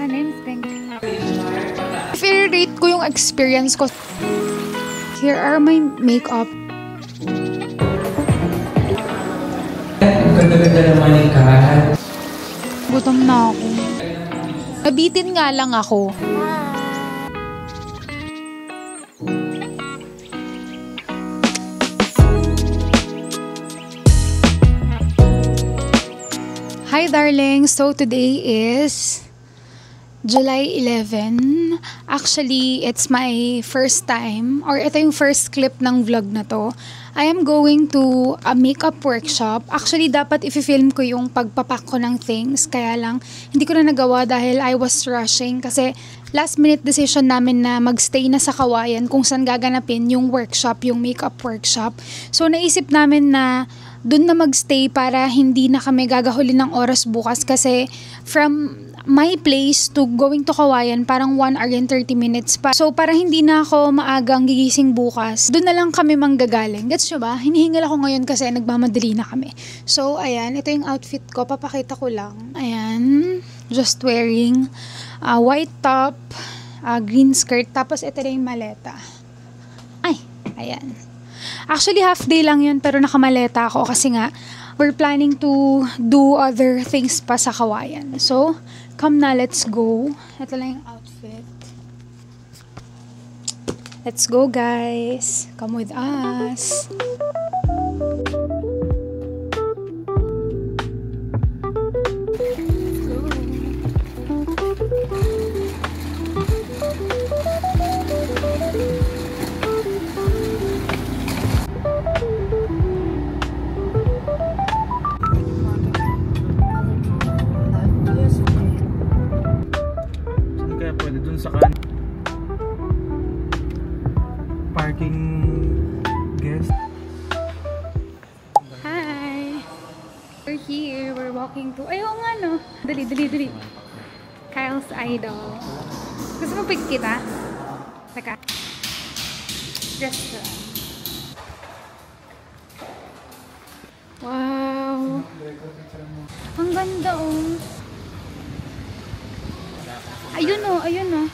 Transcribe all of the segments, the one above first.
My name's Pink. If i-rate ko yung experience ko, here are my makeup. Ang ganda-ganda naman ni Kat. Gutom na ako. Nabitin nga lang ako. Hi darling! So today is July 11. Actually, it's my first time, or ito yung first clip ng vlog na to. I am going to a makeup workshop. Actually, dapat i-film ko yung pagpapak ko ng things. Kaya lang, hindi ko na nagawa dahil I was rushing. Kasi last minute decision namin na magstay na sa Kawayan kung saan gaganapin yung workshop, yung makeup workshop. So naisip namin na dun na magstay para hindi na kami gagahulin ng oras bukas. Kasi from my place to going to Kawayan, parang 1 hour and 30 minutes pa. So, para hindi na ako maagang gigising bukas, doon na lang kami manggagaling. Gets nyo ba? Hinihingal ako ngayon kasi nagmamadali na kami. So, ayan. Ito yung outfit ko. Papakita ko lang. Ayan. Just wearing a white top, green skirt, tapos ito na yung maleta. Ay, ayan. Actually, half day lang yun, pero nakamaleta ako kasi nga, we're planning to do other things pa sa Kawayan. So, come na, let's go. Ito lang yung outfit. Let's go, guys. Come with us. Parking guest. Hi! We're here. We're walking to... Ayaw nga, no? Dali, dali, dali. Kyle's Idol. Gusto mo pick kita? Teka. Restaurant. Wow! Ang ganda, oh. Ayun, oh. Ayun, oh.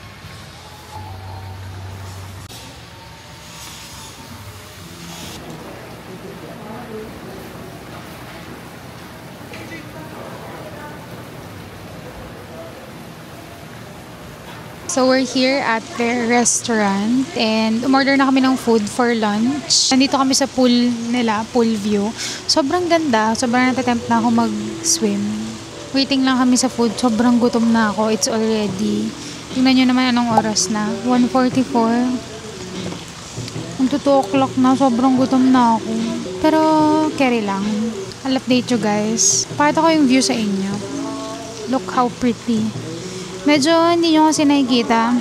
So we're here at their restaurant and umorder na kami ng food for lunch. Nandito kami sa pool nila, pool view. Sobrang ganda, sobrang natatempt na ako mag-swim. Waiting lang kami sa food, sobrang gutom na ako. It's already, tingnan nyo naman anong oras na, 1:44. Kung 2 o'clock na, sobrang gutom na ako. Pero carry lang. I'll update you guys. Pakita ko yung view sa inyo. Look how pretty. Medyo hindi nyo kasi nakikita.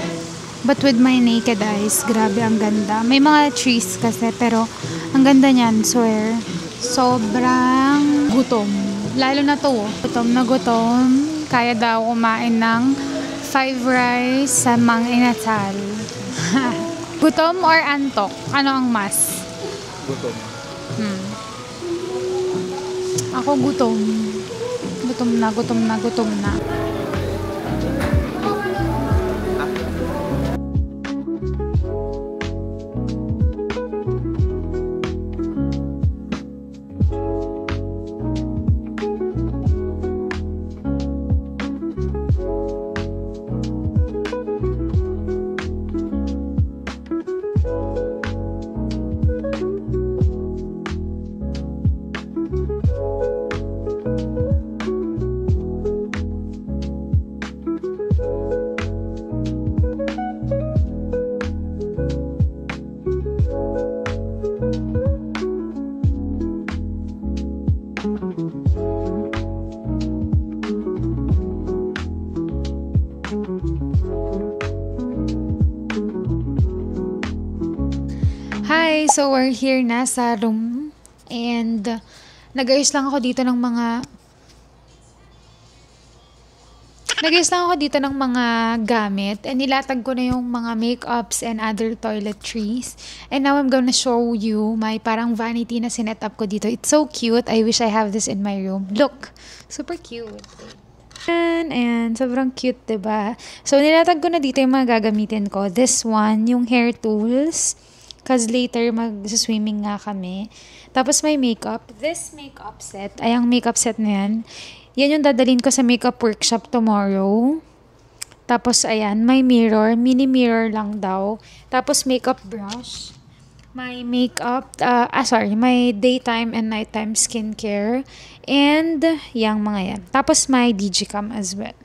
But with my naked eyes, grabe ang ganda. May mga trees kasi, pero ang ganda niyan, swear. Sobrang gutom. Lalo na to, gutom na gutom. Kaya daw kumain ng 5 rice sa Mang Inasal. Gutom or antok? Ano ang mas? Gutom. Ako gutom. Gutom na, gutom na, gutom na. Hi! So, we're here na sa room and nag-ayos lang ako dito ng mga gamit and nilatag ko na yung mga makeups and other toiletries. And now I'm gonna show you my parang vanity na sinet up ko dito. It's so cute. I wish I have this in my room. Look! Super cute. Ayan, sobrang cute, diba? So, nilatag ko na dito yung mga gagamitin ko. This one, yung hair tools. Cause later, mag-swimming nga kami. Tapos may makeup. This makeup set, ay ang makeup set na yan. Yan yung dadalhin ko sa makeup workshop tomorrow. Tapos, ayan, may mirror. Mini mirror lang daw. Tapos, makeup brush. May makeup, may daytime and nighttime skincare. And, yung mga yan. Tapos, may digicam as well.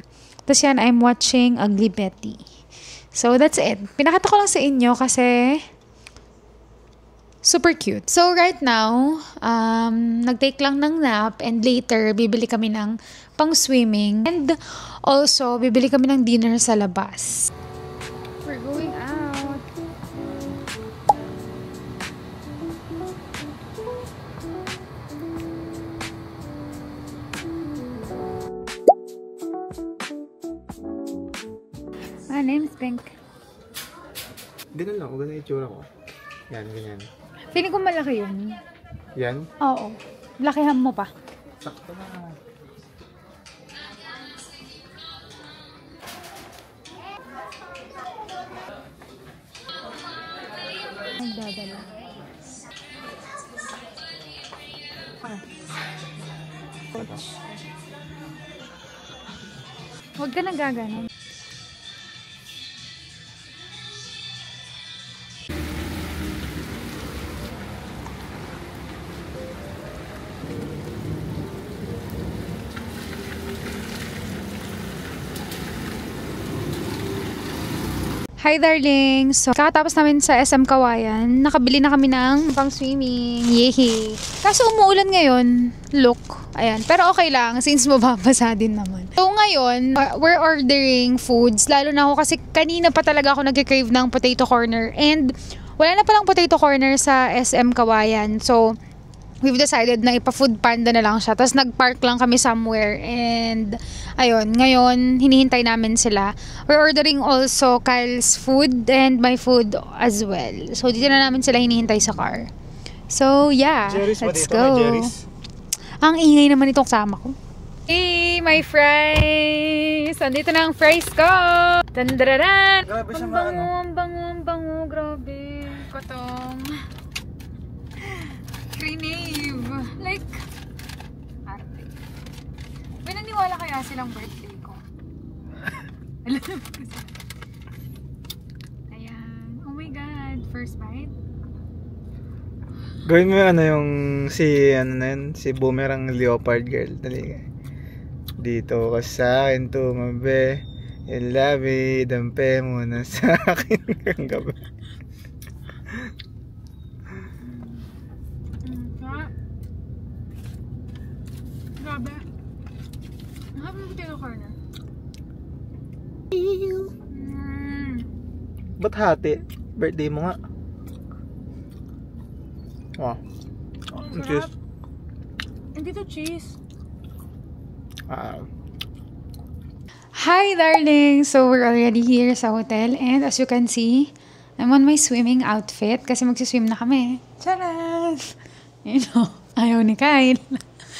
Tapos yan, I'm watching Ugly Betty. So, that's it. Pinakita ko lang sa inyo kasi super cute. So, right now, nag-take lang ng nap and later, bibili kami ng pang-swimming. And also, bibili kami ng dinner sa labas. We're going out. My name's Pink. Ganun lang, ganun yung itsura ko. Yan, ganyan. Feeling ko malaki yun. Yan? Oo. Lakihan mo pa. Sakto na. Nagdadala. Huwag ka nagaganon. Hi darling! So, kakatapos namin sa SM Kawayan, nakabili na kami ng pang-swimming. Yehey! Kaso umuulan ngayon. Look. Ayan. Pero okay lang since mababasa din naman. So ngayon, we're ordering foods. Lalo na ako kasi kanina pa talaga ako nag-crave ng potato corner. And wala na palang potato corner sa SM Kawayan. So, we've decided na ipa-food panda na lang siya. Tapos nag-park lang kami somewhere. And ayun, ngayon hinihintay namin sila. We're ordering also Kyle's food and my food as well. So dito na namin sila hinihintay sa car. So yeah, Jerry's let's dito, go. Jerry's. Ang ingay naman itong kasama ko. Hey, my fries! Andito na ang fries ko! Tandararan! Grabe siya Ang bango, grabe. Kotong. Grenade. Like, arte. May naniwala kaya silang birthday ko? Alam mo kasi. Ayan. Oh my God. First bite? Gawin mo yung si Boomerang Leopard Girl. Dali. Dito ka sa akin tumabi. Yung labi, dampe mo na sa akin kang gabi. Grabe. Mahal mo potato corner. Ba't hati? Birthday mo nga. Oh. Cheese. Hindi to cheese. Hi darling! So we're already here sa hotel and as you can see, I'm on my swimming outfit kasi magsiswim na kami. Charas! You know, ayaw ni Kyle.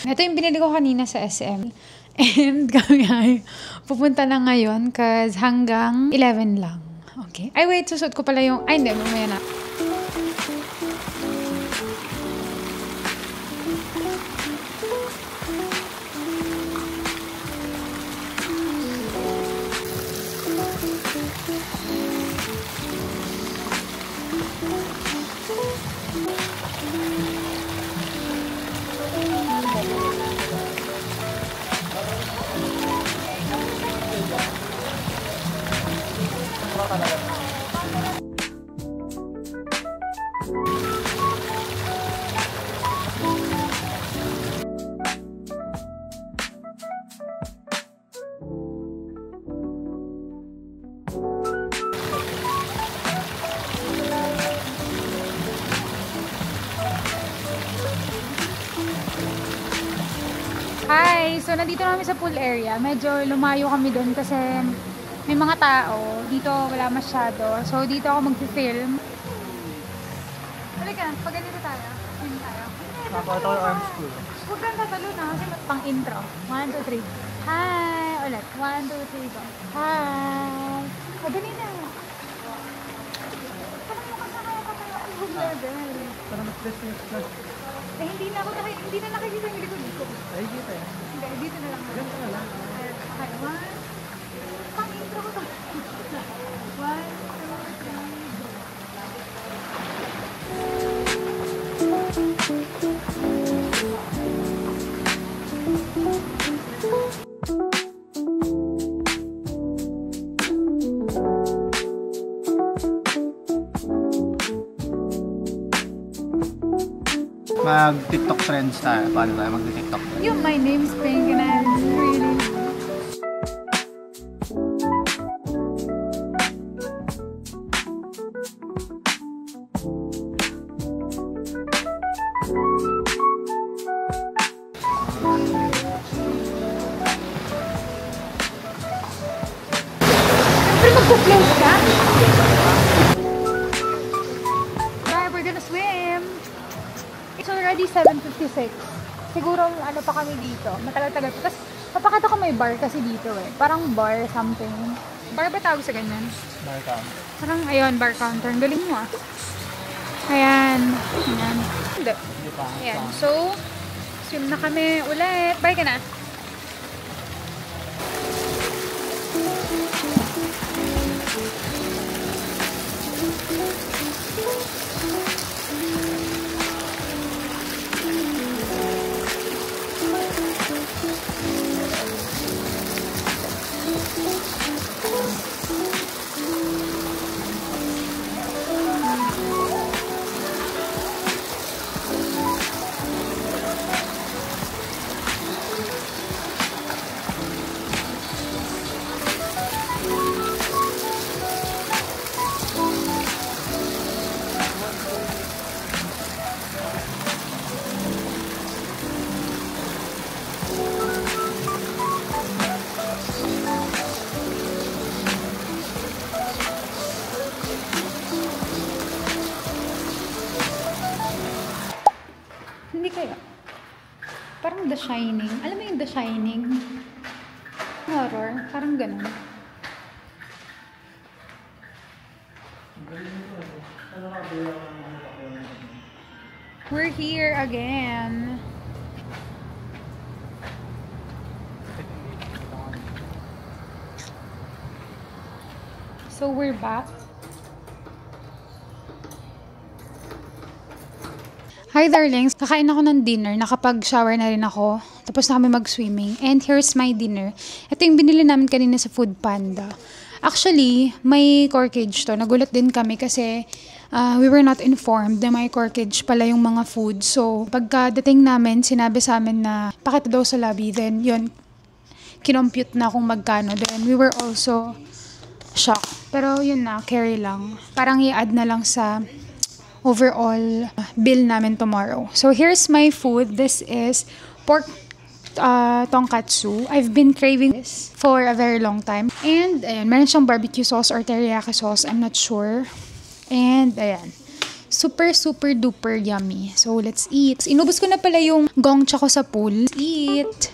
Ito yung binili ko kanina sa SM. And kami ay pupunta na ngayon kasi hanggang 11 lang. Okay. Ay wait, susot ko pala yung... Ay hindi, mamaya na. Hi! So, nandito na kami sa pool area. Medyo lumayo kami doon kasi may mga tao. Dito wala masyado. So, dito ako mag-film. Halika, pag ganito tayo. Film tayo. Napakita ko yung arms ko. Huwag kang tatalo na kasi pang intro. 1, 2, 3. Hi! O, ulit. 1, 2, 3, go. Hi! Madali na. Parang mo kasi kaya patayaan yung level. Parang mas best yung class. Eh, hindi na nakikita yung likod ko. Ay, dito eh. Hindi, dito na lang. Ganito na lang. Okay, 1. Pang-intro ko to. 1, Mag-TikTok trends tayo. Paano tayo mag-TikTok trends? yung my name's Pink and I'm really... Pero magpo-float ka? Alright, we're gonna swim. It's already 7:56. Siguro ano pa kami dito. Matagal-tagal pa. Tapos papakita ko may bar kasi dito eh. Parang bar something. Bar ba tawag sa ganyan? Bar counter. Parang ayun, bar counter. Ang galing mo ah. Ayan. Ayan. Hindi. Ayan. So, swim na kami ulit. Bye ka na. Hindi kaya. Parang The Shining. Alam mo yung The Shining? Horror. Parang ganun. We're here again. So we're back. Hi darlings, kakain ako ng dinner, nakapag-shower na rin ako, tapos na kami mag-swimming, and here's my dinner. Ito yung binili namin kanina sa Food Panda. Actually, may corkage to, nagulat din kami kasi we were not informed na may corkage pala yung mga food. So, pagkadating namin, sinabi sa amin na pakita daw sa lobby, then yun, kinompute na kung magkano. Then we were also shocked. Pero yun na, carry lang. Parang i-add na lang sa overall bill namin tomorrow. So here's my food. This is pork tonkatsu. I've been craving this for a very long time. And ayan, meron siyang barbecue sauce or teriyaki sauce. I'm not sure. And ayan, super duper yummy. So let's eat. Inubos ko na pala yung gongcha ko sa pool. Let's eat.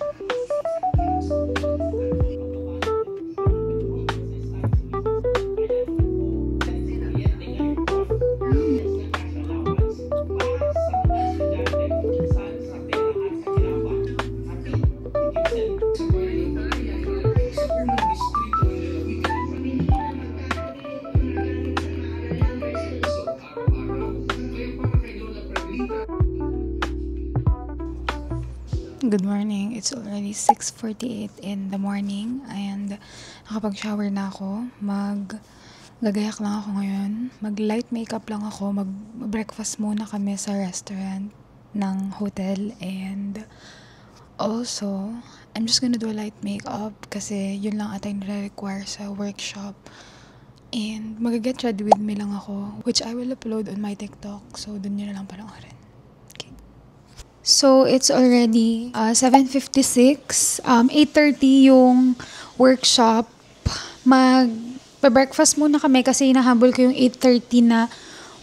Good morning. It's already 6:48 in the morning and nakapag-shower na ako. Gagayak lang ako ngayon. Mag-light makeup lang ako. Mag-breakfast muna kami sa restaurant ng hotel and also, I'm just gonna do a light makeup kasi yun lang ata yung nire-require sa workshop. And mag-get ready with me lang ako, which I will upload on my TikTok. So, dun nyo na lang panoorin. So, it's already 7:56. 8:30 yung workshop. Mag-breakfast muna kami kasi hinahabol ko yung 8:30 na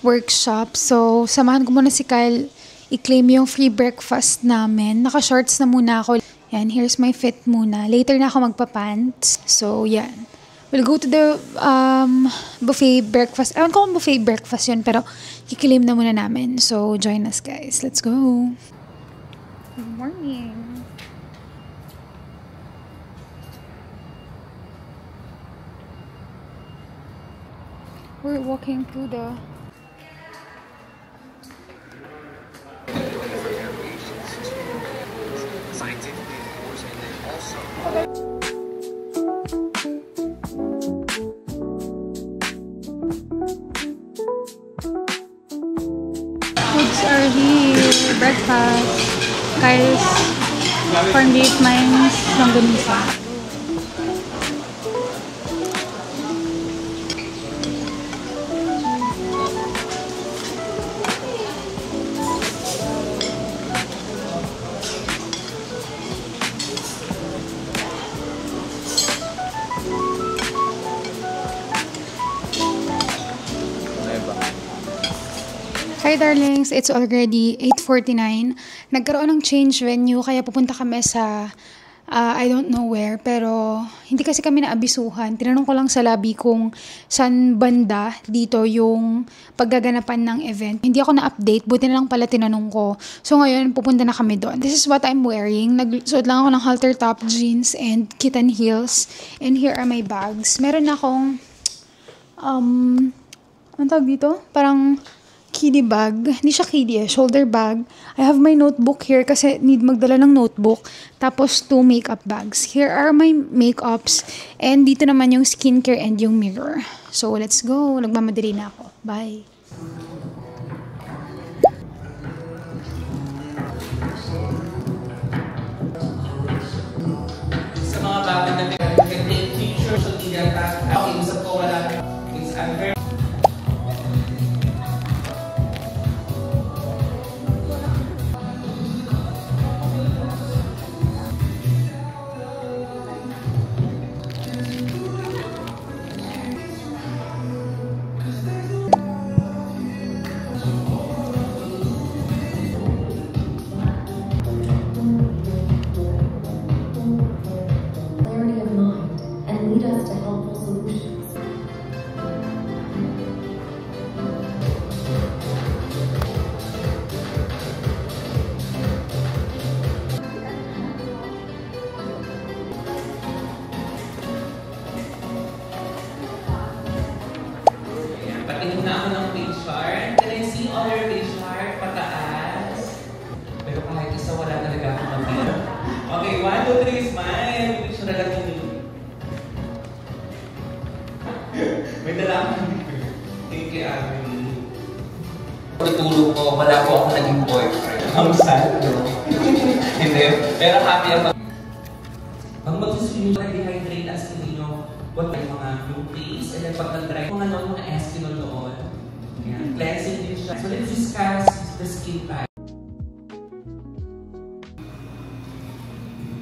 workshop. So, samahan ko muna si Kyle i-claim yung free breakfast namin. Naka-shorts na muna ako. Yan, here's my fit muna. Later na ako magpa-pants. So, yan. We'll go to the buffet breakfast. Ewan ko kung buffet breakfast yun, pero kikilim na muna namin. So, join us guys. Let's go. Good morning. We're walking through the... Foods are here. Breakfast. Kyle's corned beef, mine's longganisa. Hi darlings, it's already 8:49. Nagkaroon ng change venue kaya pupunta kami sa I don't know where, pero hindi kasi kami naabisuhan. Tinanong ko lang sa lobby kung saan banda dito yung paggaganapan ng event. Hindi ako na-update, buti na lang pala tinanong ko. So ngayon, pupunta na kami doon. This is what I'm wearing. Nagsuot lang ako ng halter top, jeans, and kitten heels. And here are my bags. Meron akong, anong tawag dito? Parang kiddie bag. Hindi siya kiddie shoulder bag. I have my notebook here kasi need magdala ng notebook. Tapos 2 makeup bags. Here are my makeups. And dito naman yung skincare and yung mirror. So let's go. Nagmamadali na ako. Bye. Sa mga bagay na can take pictures of the task. Okay, usap ko wala. It's unfair. Patingin na ako ng page chart. Can I see all your page chart? Pataas. Pero kahit isa wala talaga akong mapil. Okay, 1, 2, 3, smile. Picture na lang yun. May dala akong thank you, Abby. Tutulog ko, wala ko ako naging boyfriend. Ang sad, no? Hindi. Pero happy ako. Pag mag-swim nyo, dehydrate as hindi nyo, what yung mga yung face, and then pag nag-dry, mga eskinol doon. Cleansing din siya. So let's discuss the skin type.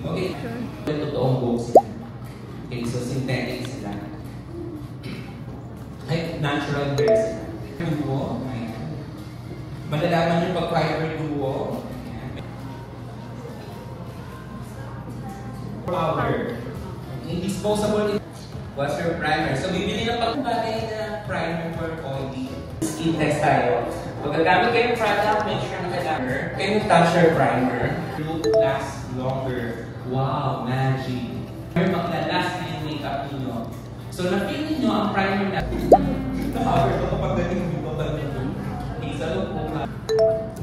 Okay. Yung totoong buhok sila. Okay, so synthetic sila. Ay, natural hair sila. Duo. Malalaman yung pag-fiber duo. Power. Okay, disposable. What's your primer? So, bibili ng pagbagay na primer for oily skin test tayo. Pag gagamit kayo ng product, make sure na kailangan kayo toucher primer. Look lasts longer. Wow, magic. Maglalast na yung makeup ninyo. So, na-feel ninyo ang primer na power ko kapag galing dito pa nito. Isa look po ka.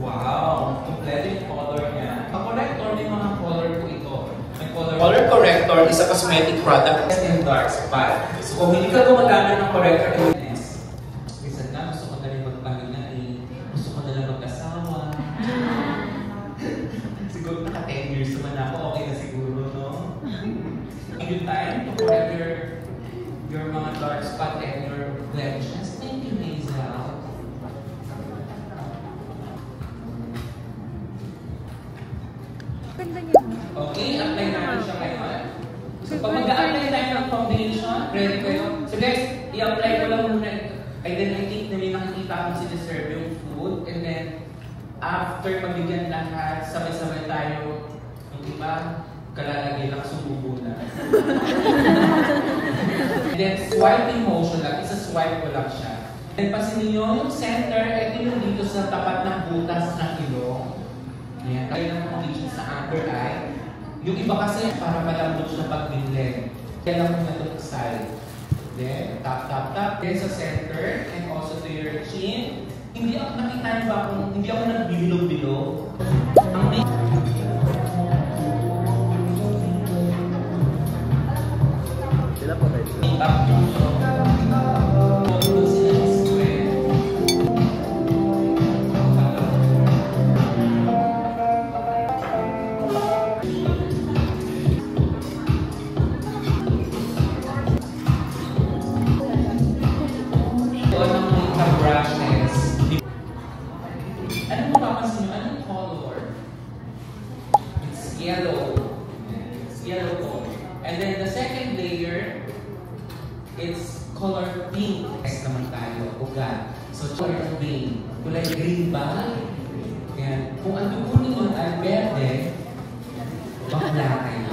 Wow, kompleto yung color niya. Ang corrector may mga color po ito. Color corrector is a cosmetic product and dark spot. So kung hindi ka gumagamit ng corrector, minsan na gusto ko na rin magpahinga gusto ko na lang mag-asawa. Siguro naka 10 years naman ako, okay na siguro, no? Yung time to correct your mga dark spot and your blemishes. Thank you, Hazel. Okay, apply natin siya ngayon. So, pag mag-a-apply tayo ng foundation, ready kayo? So guys, i-apply ko lang muna. And then I think na may nakikita akong siniserve yung food. And then, after mabigyan lahat, sabay-sabay tayo. Yung iba, kalalagay lang, sumubo na. And then, swiping motion lang. Isa-swipe ko lang siya. And pansinin nyo, yung center, ito yung dito sa tapat ng butas ng ilong. Ayan. Kaya lang condition sa under eye. Yung iba kasi, para malambot siya pag-binlend. Kaya lang muna ito sa side. Then, tap, tap, tap. Then sa center, and also to your chin. Hindi ako nakita niyo ba kung hindi ako nagbilog-bilog. Ang may... Sila po kayo. Yellow. It's yellow color. And then the second layer, it's color pink. Next naman tayo, ugat. So, color green. Kulay green ba? Yan. Kung ang dugo ninyo ay verde, bakla kayo.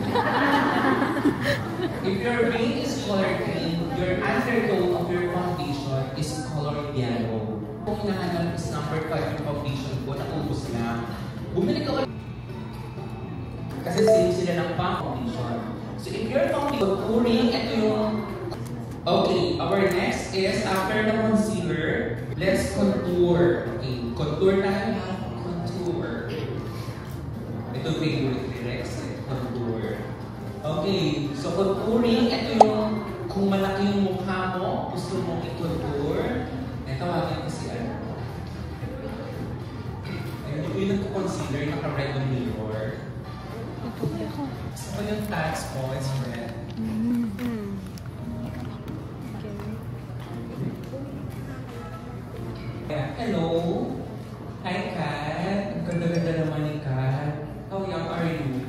If your vein is color green, your undertone of your foundation is color yellow. Kung hinahanap is number 5 yung foundation ko, naubos na. Bumili ka ulit. Kasi same sila ng foundation. So if your foundation, contouring, ito yung... Okay, our next is, after the concealer, let's contour. Okay, contour tayo. Contour. Ito favorite lyrics, contour. Okay, so contouring, ito yung kung malaki yung mukha mo, gusto mong i-contour. Ito, tawagin ko si ano. Ayun, yung nagko-concealer, naka-red on mirror. So, yung tags po, it's red. Hello. Hi, Kat. Ang ganda-ganda naman ni Kat. How young are you?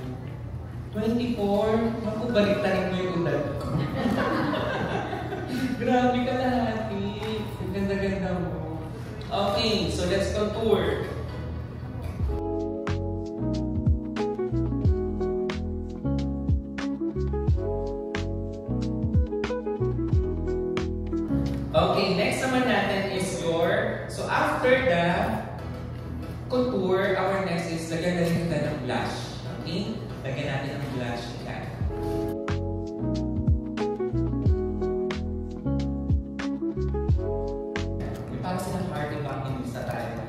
24? Naku, baliktarin mo yung edad ko. Grabe ka lahati. Ang ganda-ganda mo. Okay, so let's contour. Okay, next naman natin is your... So after the contour, our next is lagyan natin ng blush. Okay? Lagyan natin ng blush. Yan. Yung parang silang party back sa tayo.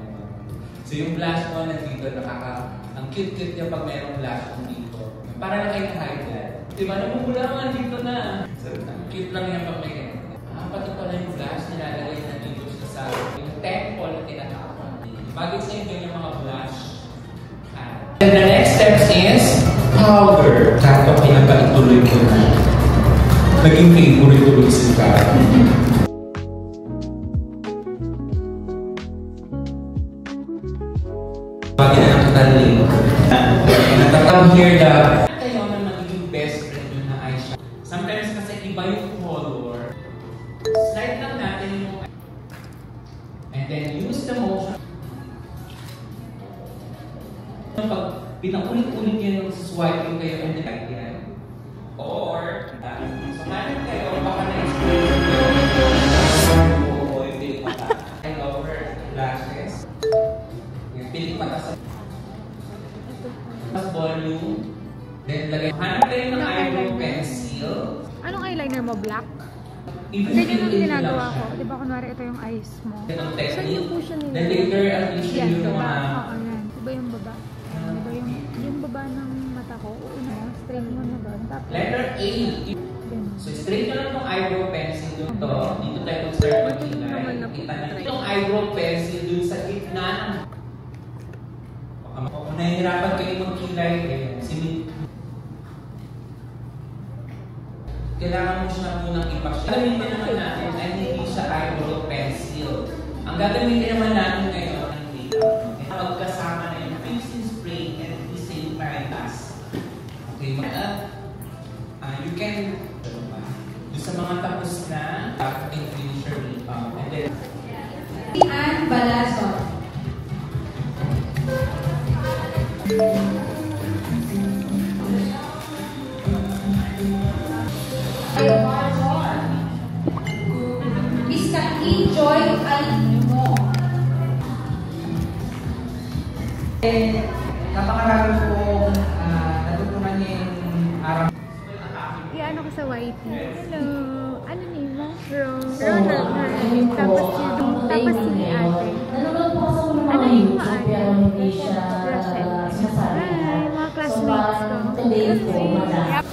So yung blush mo nandito, ang cute-cute niya pag mayroong blush mo dito. Para lang kayo highlight. Diba? Namumula dito na. So, ang cute lang yan pag may ganyan. Pati pala yung blush, nilalagay na dito sa yung temple na tinatapon. Bagay sa inyo yung mga blush. And the next step is powder. Kato pinagpaituloy ko na. Naging favorite tuloy si Kato. Bagay na ang kataling. Natatang here the kayo na magiging best friend yun na eyeshadow. Sometimes kasi iba yung color. Slide lang natin yung and then use the motion. Pag pinaulit-ulit yan yung swiping kayo and then yan. Or, so natin kayo, baka na-experience o yung pilik mata. I love her lashes. Yung pilik mata sa volume. Then lagay. Hanap kayo ng eyebrow pencil. Anong eyeliner mo? Black? Ganyan ang ginagawa ko. Di ba kunwari ito yung eyes mo? Itong technique. Saan yung push nila? Then later, at least Yan, yung baba. mga... Oo, yan. Diba yung baba? Diba yung baba ng mata ko? Uuna mo, straight mo na doon. Tapos, Letter A. So straight nyo lang itong eyebrow pencil dun to. Dito tayo mag-start mag-kilay. Kita nyo itong eyebrow pencil dun sa gitna ng... Kung nahihirapan kayo mag-kilay, kailangan mo siya munang ipasya. Gagamitin naman natin ay hindi siya eyebrow pencil. Ang gagamitin naman natin ngayon ay makeup. Magkasama na yung pencil spray and at the same time as. Okay, you can do sa mga tapos na dapat finish your makeup. And then and Balaso. Enjoy Alimo. Napakarami kong natutunan niya yung araw. Iano ko sa YT. Hello. Ano name mo? Ronald. Tapos si ate. Ano yung ate? Rochelle. Hi, mga classmates ko. Yep.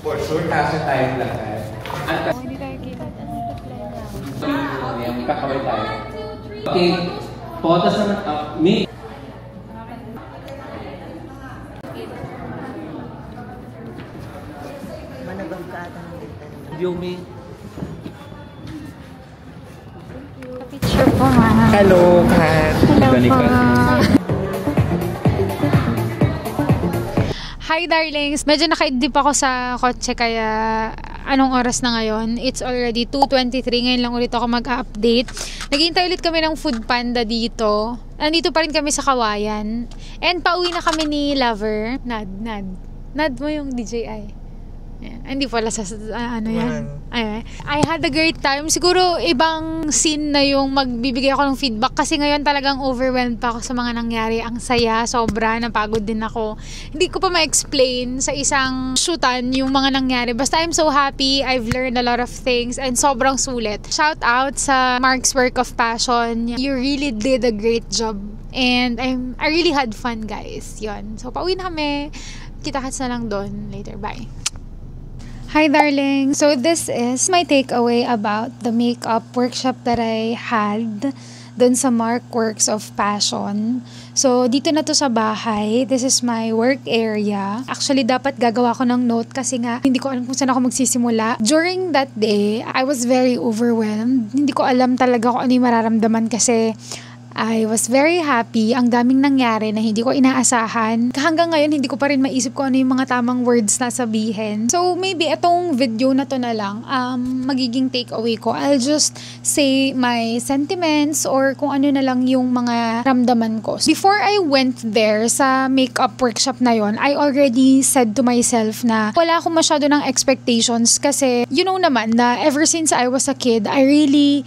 For sure, kasi tayo lahat. Hindi tayo kita. Kakaway tayo. Okay. Photos naman. Me. Yumi. Picture po nga. Hello, Kat. Hello po. Hi darlings! Medyo nakaidip ako sa kotse kaya anong oras na ngayon? It's already 2:23. Ngayon lang ulit ako mag-update. Naghihintay ulit kami ng Food Panda dito. Nandito pa rin kami sa Kawayan. And pauwi na kami ni Lover. Nad mo yung DJI. Ayan. Hindi pala sa ano yan. Ayan. I had a great time. Siguro ibang scene na yung magbibigay ako ng feedback kasi ngayon talagang overwhelmed pa ako sa mga nangyari. Ang saya, sobra, napagod din ako. Hindi ko pa ma-explain sa isang shootan yung mga nangyari. Basta I'm so happy. I've learned a lot of things and sobrang sulit. Shout out sa Mark's Work of Passion. You really did a great job. And I really had fun, guys. Yun. So, pauwi na kami. Kita-kits na lang doon later. Bye. Hi darling! So this is my takeaway about the makeup workshop that I had dun sa Mark Works of Passion. So dito na to sa bahay. This is my work area. Actually dapat gagawa ko ng note kasi nga hindi ko alam kung saan ako magsisimula. During that day, I was very overwhelmed. Hindi ko alam talaga kung ano yung mararamdaman kasi I was very happy. Ang daming nangyari na hindi ko inaasahan. Hanggang ngayon, hindi ko pa rin maisip kung ano yung mga tamang words na sabihin. So, maybe itong video na to na lang, magiging takeaway ko. I'll just say my sentiments or kung ano na lang yung mga ramdaman ko. Before I went there sa makeup workshop na yon, I already said to myself na wala akong masyado ng expectations kasi you know naman na ever since I was a kid, I really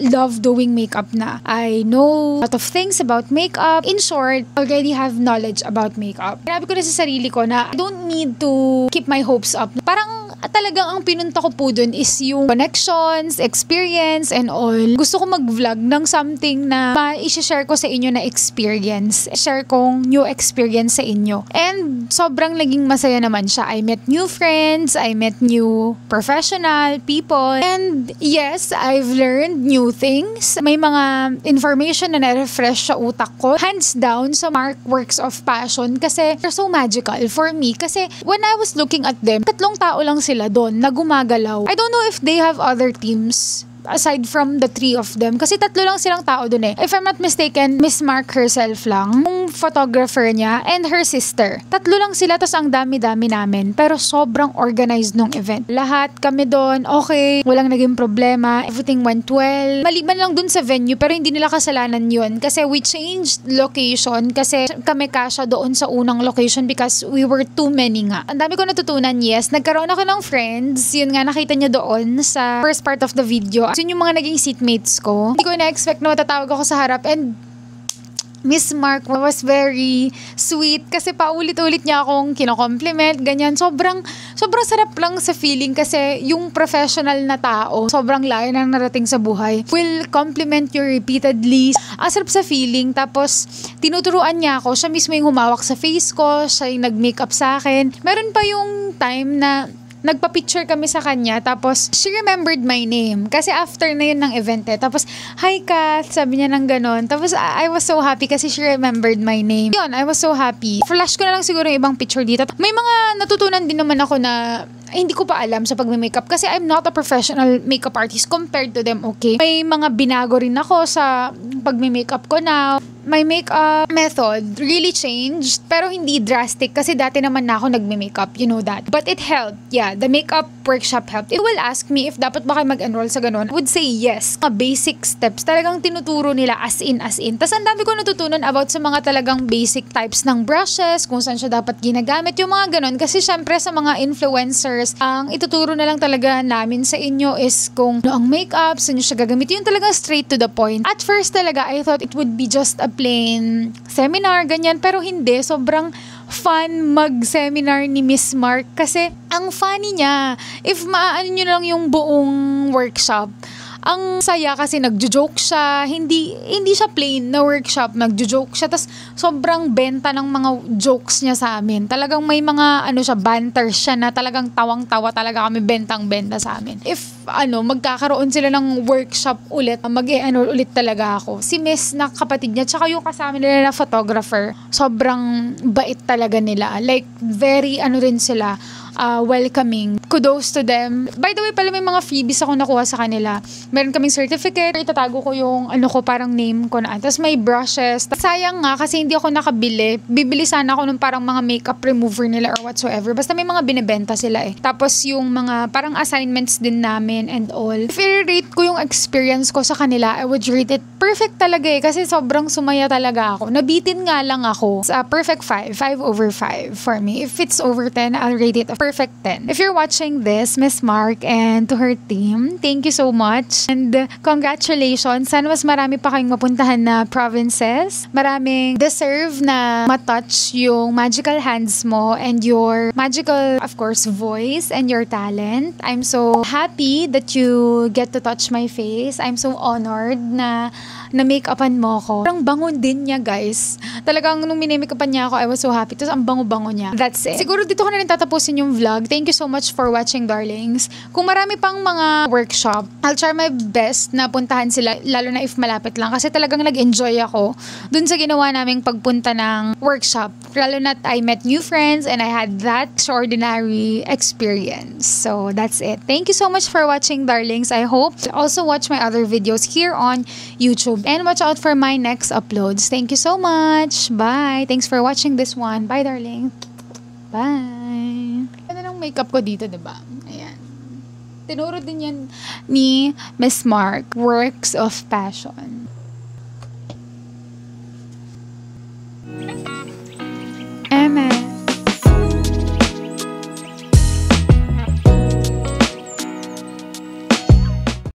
love doing makeup na. I know a lot of things about makeup. In short, already have knowledge about makeup. Sinabi ko na sa sarili ko na I don't need to keep my hopes up. Parang talagang ang pinunta ko po dun is yung connections, experience, and all. Gusto ko mag-vlog ng something na ma-share ko sa inyo na experience. Share kong new experience sa inyo. And sobrang naging masaya naman siya. I met new friends, I met new professional people, and yes, I've learned new things. May mga information na na-refresh sa utak ko. Hands down sa Mark Works of Passion kasi they're so magical for me. Kasi when I was looking at them, 3 tao lang sila doon na gumagalaw. I don't know if they have other teams aside from the 3 of them. Kasi 3 lang silang tao dun eh. If I'm not mistaken, Miss Mark herself lang, yung photographer niya, and her sister. 3 lang sila, tas ang dami-dami namin. Pero sobrang organized nung event. Lahat kami doon, okay, walang naging problema, everything went well. Maliban lang dun sa venue, pero hindi nila kasalanan yun. Kasi we changed location, kasi kami kasya doon sa unang location because we were too many nga. Ang dami ko natutunan, yes. Nagkaroon ako ng friends, yun nga, nakita niyo doon sa first part of the video. Yun yung mga naging seatmates ko. Hindi ko na-expect na matatawag ako sa harap and Miss Mark was very sweet kasi paulit-ulit niya akong kino-compliment, ganyan. Sobrang sarap lang sa feeling kasi yung professional na tao, sobrang layo nang narating sa buhay, will compliment you repeatedly. Ang sarap sa feeling. Tapos, tinuturuan niya ako. Siya mismo yung humawak sa face ko. Siya yung nag-makeup sa akin. Meron pa yung time na nagpa-picture kami sa kanya, tapos she remembered my name. Kasi after na yun ng event eh. Tapos, hi Kath, sabi niya ng ganon. Tapos, I was so happy kasi she remembered my name. Yun, I was so happy. Flash ko na lang siguro yung ibang picture dito. May mga natutunan din naman ako na hindi ko pa alam sa pag-makeup kasi I'm not a professional makeup artist compared to them, okay? May mga binago rin ako sa pag-makeup ko na my makeup method really changed, pero hindi drastic kasi dati naman na ako nagme-makeup, you know that. But it helped. Yeah, the makeup workshop helped. It will ask me if dapat ba kayo mag-enroll sa ganun. I would say yes. Mga basic steps, talagang tinuturo nila as in. Tapos ang dami ko natutunan about sa mga talagang basic types ng brushes, kung saan siya dapat ginagamit, yung mga ganun. Kasi syempre sa mga influencers, ang ituturo na lang talaga namin sa inyo is kung ano ang makeup, saan nyo siya gagamitin, yung talagang straight to the point. At first talaga, I thought it would be just a plain seminar, ganyan. Pero hindi, sobrang fun mag-seminar ni Miss Mark kasi ang funny niya. If maaano nyo lang yung buong workshop, ang saya kasi nagjo-joke siya, hindi siya plain na workshop, nagjo-joke siya, tas sobrang benta ng mga jokes niya sa amin. Talagang may mga banter siya na talagang tawang-tawa talaga kami, bentang-benta sa amin. If magkakaroon sila ng workshop ulit, mag-e-enroll ulit talaga ako. Si Miss na kapatid niya, tsaka yung kasama nila na photographer, sobrang bait talaga nila. Like, very rin sila, welcoming. Kudos to them. By the way, pala may mga freebies ako nakuha sa kanila. Meron kaming certificate. Itatago ko yung parang name ko na. Tapos may brushes. Sayang nga kasi hindi ako nakabili. Bibili sana ako ng parang mga makeup remover nila or whatsoever. Basta may mga binibenta sila eh. Tapos yung mga parang assignments din namin and all. If i-rate ko yung experience ko sa kanila, I would rate it perfect talaga eh. Kasi sobrang sumaya talaga ako. Nabitin nga lang ako. It's a perfect 5. 5 over 5 for me. If it's over 10, I'll rate it a perfect 10. If you're watching this, Miss Mark and to her team, thank you so much. And congratulations. Sana mas marami pa kayong mapuntahan na provinces. Maraming deserve na matouch yung magical hands mo and your magical, of course, voice and your talent. I'm so happy that you get to touch my face. I'm so honored na make-upan mo ako. Parang bangon din niya, guys. Talagang nung minimake-upan niya ako, I was so happy. Tapos ang bango-bango niya. That's it. Siguro dito ko na rin tatapusin yung vlog. Thank you so much for watching, darlings. Kung marami pang mga workshop, I'll try my best na puntahan sila, lalo na if malapit lang. Kasi talagang nag-enjoy ako dun sa ginawa naming pagpunta ng workshop. Lalo na I met new friends and I had that extraordinary experience. So, that's it. Thank you so much for watching, darlings. I hope to also watch my other videos here on YouTube. And watch out for my next uploads. Thank you so much. Bye. Thanks for watching this one. Bye, darling. Bye. Ano ng makeup ko dito, diba? Ayan. Tinuro din yan ni Miss Mark. Works of Passion.